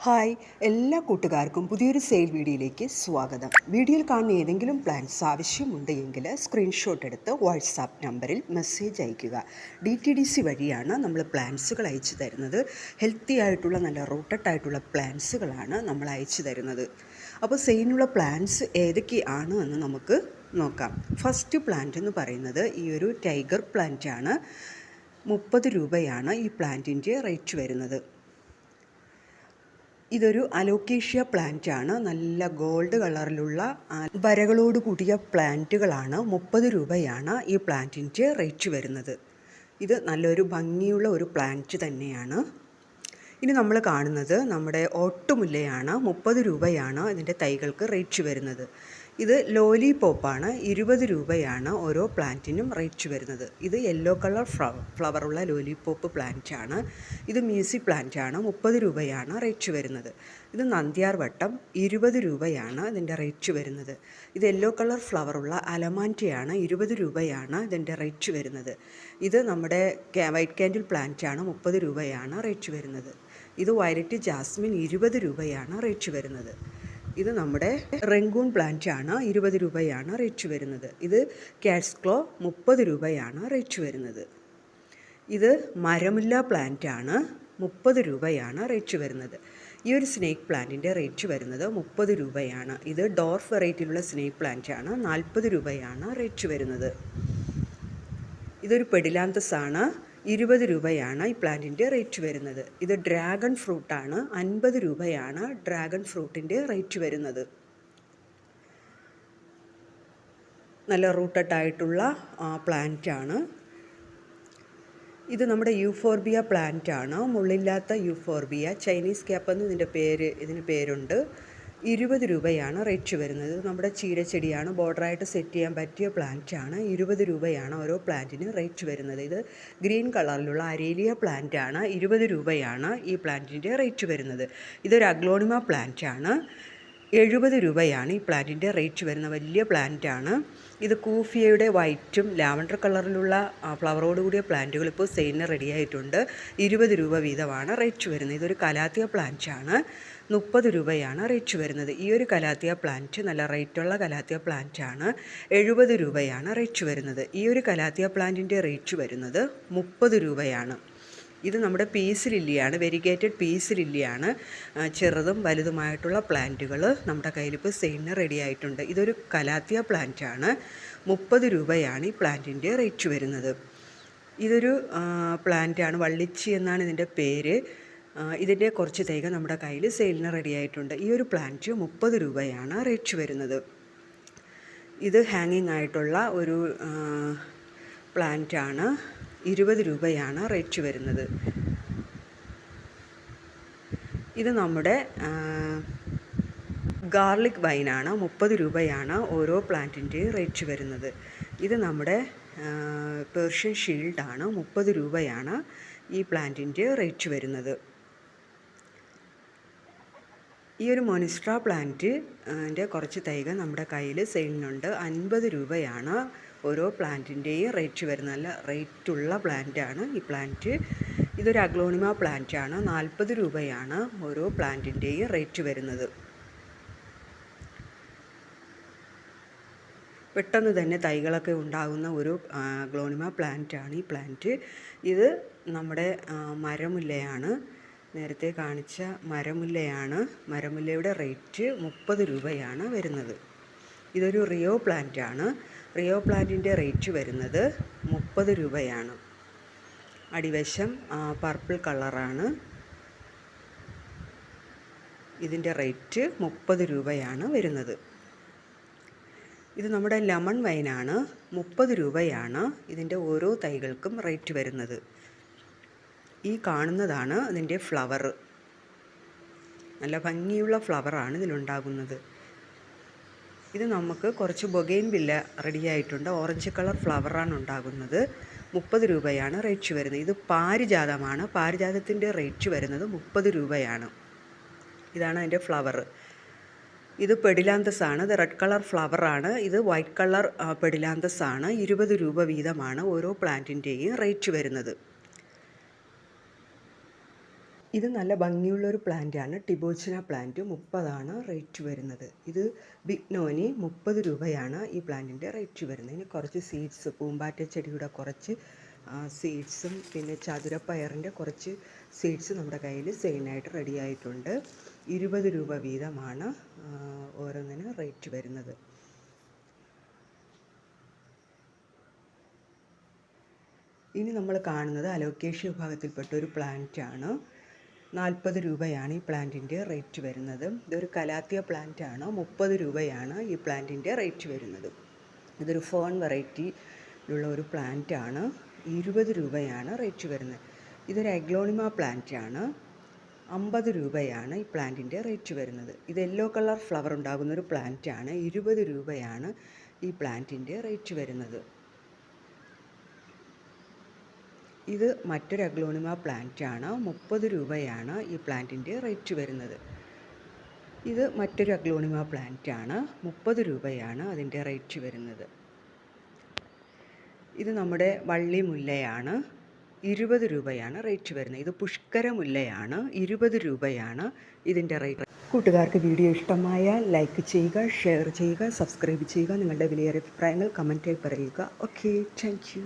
Hi, എല്ലാ കൂട്ടുകാർക്കും പുതിയൊരു സെയിൽ വീഡിയോയിലേക്ക് സ്വാഗതം. വീഡിയോയിൽ കാണുന്ന ഏതെങ്കിലും പ്ലാൻസ് ആവശ്യമുണ്ട് എങ്കിൽ സ്ക്രീൻഷോട്ട് എടുത്ത് വാട്സാപ്പ് നമ്പറിൽ മെസ്സേജ് അയയ്ക്കുക. DTDC വഴിയാണ് നമ്മൾ പ്ലാൻസുകൾ അയച്ചു തരുന്നത്. ഹെൽത്തി ആയിട്ടുള്ള നല്ല റൂട്ടഡ് ആയിട്ടുള്ള പ്ലാൻസുകളാണ് നമ്മൾ അയച്ചു തരുന്നത്. അപ്പോൾ സെയിലിനുള്ള പ്ലാൻസ് ഏതൊക്കെയാണ് എന്ന് നമുക്ക് നോക്കാം. ഫസ്റ്റ് പ്ലാന്റ് എന്ന് പറയുന്നത് ഈ ഒരു ടൈഗർ പ്ലാന്റാണ്. 30 രൂപയാണ് ഈ പ്ലാന്റിൻ്റെ റേറ്റ് വരുന്നത്. ഇതൊരു അലോക്കേഷ്യ പ്ലാന്റ് ആണ്. നല്ല ഗോൾഡ് കളറിലുള്ള വരകളോട് കൂടിയ പ്ലാന്റുകളാണ്. 30 രൂപയാണ് ഈ പ്ലാന്റിൻ്റെ റേറ്റ് വരുന്നത്. ഇത് നല്ലൊരു ഭംഗിയുള്ള ഒരു പ്ലാന്റ് തന്നെയാണ്. ഇനി നമ്മൾ കാണുന്നത് നമ്മുടെ ഓട്ടുമുല്ലയാണ്. 30 രൂപയാണ് ഇതിൻ്റെ തൈകൾക്ക് റേറ്റ് വരുന്നത്. ഇത് ലോലിപോപ്പാണ്. 20 രൂപയാണ് ഓരോ പ്ലാന്റിനും റേറ്റ് വരുന്നത്. ഇത് യെല്ലോ കളർ ഫ്ലവറുള്ള ലോലിപോപ്പ് പ്ലാന്റ് ആണ്. ഇത് മ്യൂസി പ്ലാന്റ് ആണ്. 30 രൂപയാണ് റേറ്റ് വരുന്നത്. ഇത് നന്ദ്യാർ വട്ടം 20 രൂപയാണ് ഇതിൻ്റെ റേറ്റ് വരുന്നത്. ഇത് യെല്ലോ കളർ ഫ്ലവറുള്ള അലമാൻറ്റയാണ്. 20 രൂപയാണ് ഇതിൻ്റെ റേറ്റ് വരുന്നത്. ഇത് നമ്മുടെ വൈറ്റ് കാൻഡിൽ പ്ലാന്റ് ആണ്. 30 രൂപയാണ് റേറ്റ് വരുന്നത്. ഇത് വയലറ്റ് ജാസ്മിൻ 20 രൂപയാണ് റേറ്റ് വരുന്നത്. ഇത് നമ്മുടെ റെങ്കൂൺ പ്ലാന്റ് ആണ്. 20 രൂപയാണ് റേറ്റ് വരുന്നത്. ഇത് കാറ്റ്സ് ക്ലോ 30 രൂപയാണ് റേറ്റ് വരുന്നത്. ഇത് മരമുല്ല പ്ലാന്റ് ആണ്. 30 രൂപയാണ് റേറ്റ് വരുന്നത്. ഈ ഒരു സ്നേക്ക് പ്ലാന്റിൻ്റെ റേറ്റ് വരുന്നത് 30 രൂപയാണ്. ഇത് ഡോർഫ് വെറൈറ്റിയിലുള്ള സ്നേക്ക് പ്ലാന്റ് ആണ്. 40 രൂപയാണ് റേറ്റ് വരുന്നത്. ഇതൊരു പെഡിലാന്തസ് ആണ്. 20 രൂപയാണ് ഈ പ്ലാന്റിൻ്റെ റേറ്റ് വരുന്നത്. ഇത് ഡ്രാഗൺ ഫ്രൂട്ടാണ്. 50 രൂപയാണ് ഡ്രാഗൺ ഫ്രൂട്ടിൻ്റെ റേറ്റ് വരുന്നത്. നല്ല റൂട്ടഡ് ആയിട്ടുള്ള പ്ലാന്റ് ആണ്. ഇത് നമ്മുടെ യൂഫോർബിയ പ്ലാന്റ് ആണ്. മുള്ളില്ലാത്ത യൂഫോർബിയ, ചൈനീസ് ക്യാപ്പ് എന്ന് ഇതിന് പേരുണ്ട്. 20 രൂപയാണ് റേറ്റ് വരുന്നത്. നമ്മുടെ ചീരച്ചെടിയാണ്. ബോർഡറായിട്ട് സെറ്റ് ചെയ്യാൻ പറ്റിയ പ്ലാന്റ് ആണ്. 20 രൂപയാണ് ഓരോ പ്ലാന്റിന് റേറ്റ് വരുന്നത്. ഇത് ഗ്രീൻ കളറിലുള്ള അരേലിയ പ്ലാന്റ് ആണ്. 20 രൂപയാണ് ഈ പ്ലാന്റിൻ്റെ റേറ്റ് വരുന്നത്. ഇതൊരു അഗ്ലോണിമ പ്ലാന്റ് ആണ്. 70 രൂപയാണ് ഈ പ്ലാന്റിൻ്റെ റേറ്റ് വരുന്ന വലിയ പ്ലാന്റ് ആണ്. ഇത് കൂഫിയയുടെ വൈറ്റും ലാവൻഡർ കളറിലുള്ള ഫ്ലവറോട് കൂടിയ പ്ലാന്റുകൾ ഇപ്പോൾ സെയിലിന് റെഡി ആയിട്ടുണ്ട്. 20 രൂപ വീതമാണ് റേറ്റ് വരുന്നത്. ഇതൊരു കലാത്തിയ പ്ലാന്റ് ആണ്. 30 രൂപയാണ് റേറ്റ് വരുന്നത്. ഈ ഒരു കലാത്തിയ പ്ലാന്റ് നല്ല റേറ്റുള്ള കലാത്തിയ പ്ലാന്റ് ആണ്. 70 രൂപയാണ് റേറ്റ് വരുന്നത്. ഈ ഒരു കലാത്തിയ പ്ലാന്റിൻ്റെ റേറ്റ് വരുന്നത് 30 രൂപയാണ്. ഇത് നമ്മുടെ പീസ് ലില്ലിയാണ്. വെരിഗേറ്റഡ് പീസ് ലില്ലിയാണ്. ചെറുതും വലുതുമായിട്ടുള്ള പ്ലാന്റുകൾ നമ്മുടെ കയ്യിലിപ്പോൾ സെയിലിന് റെഡി ആയിട്ടുണ്ട്. ഇതൊരു കലാത്തിയ പ്ലാന്റ് ആണ്. 30 രൂപയാണ് ഈ പ്ലാന്റിൻ്റെ റേറ്റ് വരുന്നത്. ഇതൊരു പ്ലാന്റ് ആണ്. വള്ളിച്ചി എന്നാണ് ഇതിൻ്റെ പേര്. ഇതിൻ്റെ കുറച്ച് തൈകൾ നമ്മുടെ കയ്യിൽ സെയിലിന് റെഡി ആയിട്ടുണ്ട്. ഈ ഒരു പ്ലാന്റ് 30 രൂപയാണ് റേറ്റ് വരുന്നത്. ഇത് ഹാങ്ങിങ് ആയിട്ടുള്ള ഒരു പ്ലാന്റ് ആണ്. 20 രൂപയാണ് റേറ്റ് വരുന്നത്. ഇത് നമ്മുടെ ഗാർലിക് വൈനാണ്. 30 രൂപയാണ് ഓരോ പ്ലാന്റിൻ്റെ റേറ്റ് വരുന്നത്. ഇത് നമ്മുടെ പേർഷ്യൻ ഷീൽഡാണ്. 30 രൂപയാണ് ഈ പ്ലാന്റിൻ്റെ റേറ്റ് വരുന്നത്. ഈ ഒരു മൊനിസ്ട്ര പ്ലാന്റിൻ്റെ കുറച്ച് തൈകൾ നമ്മുടെ കയ്യിൽ സെയിലിനുണ്ട്. 50 രൂപയാണ് ഓരോ പ്ലാന്റിൻ്റെയും റേറ്റ് വരുന്നത്. നല്ല റേറ്റുള്ള പ്ലാന്റാണ് ഈ പ്ലാന്റ്. ഇതൊരു അഗ്ലോണിമ പ്ലാന്റ് ആണ്. 40 രൂപയാണ് ഓരോ പ്ലാന്റിൻ്റെയും റേറ്റ് വരുന്നത്. പെട്ടെന്ന് തന്നെ തൈകളൊക്കെ ഉണ്ടാകുന്ന ഒരു അഗ്ലോണിമ പ്ലാന്റ് ആണ് ഈ പ്ലാന്റ്. ഇത് നമ്മുടെ മരമുല്ലയാണ്. നേരത്തെ കാണിച്ച മരമുല്ലയാണ്. മരമുല്ലയുടെ റേറ്റ് 30 രൂപയാണ് വരുന്നത്. ഇതൊരു റിയോ പ്ലാന്റ് ആണ്. റിയോ പ്ലാന്റിൻ്റെ റേറ്റ് വരുന്നത് 30 രൂപയാണ്. അടിവശം പർപ്പിൾ കളറാണ്. ഇതിൻ്റെ റേറ്റ് 30 രൂപയാണ് വരുന്നത്. ഇത് നമ്മുടെ ലെമൺ വൈനാണ്. 30 രൂപയാണ് ഇതിൻ്റെ ഓരോ തൈകൾക്കും റേറ്റ് വരുന്നത്. ഈ കാണുന്നതാണ് ഇതിൻ്റെ ഫ്ലവർ. നല്ല ഭംഗിയുള്ള ഫ്ലവറാണ് ഇതിലുണ്ടാകുന്നത്. ഇത് നമുക്ക് കുറച്ച് ബൊഗെയിൻവില്ല റെഡി ആയിട്ടുണ്ട്. ഓറഞ്ച് കളർ ഫ്ലവറാണ് ഉണ്ടാകുന്നത്. 30 രൂപയാണ് റേറ്റ് വരുന്നത്. ഇത് പാരിജാതമാണ്. പാരിജാതത്തിൻ്റെ റേറ്റ് വരുന്നത് 30 രൂപയാണ്. ഇതാണ് അതിൻ്റെ ഫ്ലവർ. ഇത് പെഡിലാന്തസ് ആണ്. ഇത് റെഡ് കളർ ഫ്ലവറാണ്. ഇത് വൈറ്റ് കളർ പെഡിലാന്തസ് ആണ്. 20 രൂപ വീതമാണ് ഓരോ പ്ലാന്റിൻ്റെയും റേറ്റ് വരുന്നത്. ഇത് നല്ല ഭംഗിയുള്ളൊരു പ്ലാന്റാണ്. ടിബോച്ചിന പ്ലാന്റ് 30 റേറ്റ് വരുന്നത്. ഇത് ബിഗ്നോനി 30 രൂപയാണ് ഈ പ്ലാന്റിൻ്റെ റേറ്റ് വരുന്നത്. ഇനി കുറച്ച് സീഡ്സ്, പൂമ്പാറ്റ ചെടിയുടെ കുറച്ച് സീഡ്സും പിന്നെ ചതുരപ്പയറിൻ്റെ കുറച്ച് സീഡ്സ് നമ്മുടെ കയ്യിൽ സെയിലിനായിട്ട് റെഡി ആയിട്ടുണ്ട്. 20 രൂപ വീതമാണ് ഓരോന്നിന് റേറ്റ് വരുന്നത്. ഇനി നമ്മൾ കാണുന്നത് അലോക്കേഷ്യ വിഭാഗത്തിൽപ്പെട്ട ഒരു പ്ലാന്റാണ്. 40 രൂപയാണ് ഈ പ്ലാന്റിൻ്റെ റേറ്റ് വരുന്നത്. ഇതൊരു കലാത്തിയ പ്ലാന്റാണ്. 30 രൂപയാണ് ഈ പ്ലാന്റിൻ്റെ റേറ്റ് വരുന്നത്. ഇതൊരു ഫേൺ വെറൈറ്റിയിലുള്ള ഒരു പ്ലാന്റാണ്. 20 രൂപയാണ് റേറ്റ് വരുന്നത്. ഇതൊരു അഗ്ലോണിമ പ്ലാന്റാണ്. 50 രൂപയാണ് ഈ പ്ലാന്റിൻ്റെ റേറ്റ് വരുന്നത്. ഇത് യെല്ലോ കളർ ഫ്ലവർ ഉണ്ടാകുന്നൊരു പ്ലാന്റാണ്. 20 രൂപയാണ് ഈ പ്ലാന്റിൻ്റെ റേറ്റ് വരുന്നത്. ഇത് മറ്റൊരു അഗ്ലോണിമ പ്ലാന്റാണ്. 30 രൂപയാണ് ഈ പ്ലാന്റിൻ്റെ റേറ്റ് വരുന്നത്. ഇത് മറ്റൊരു അഗ്ലോണിമ പ്ലാന്റാണ്. 30 രൂപയാണ് അതിൻ്റെ റേറ്റ് വരുന്നത്. ഇത് നമ്മുടെ വള്ളി മുല്ലയാണ്. 20 രൂപയാണ് റേറ്റ് വരുന്നത്. ഇത് പുഷ്കര മുല്ലയാണ്. 20 രൂപയാണ് ഇതിൻ്റെ റേറ്റ്. കൂട്ടുകാർക്ക് വീഡിയോ ഇഷ്ടമായാൽ ലൈക്ക് ചെയ്യുക, ഷെയർ ചെയ്യുക, സബ്സ്ക്രൈബ് ചെയ്യുക. നിങ്ങളുടെ വിലയേറിയ അഭിപ്രായങ്ങൾ കമൻറ്റായി പറയുക. Okay, thank you.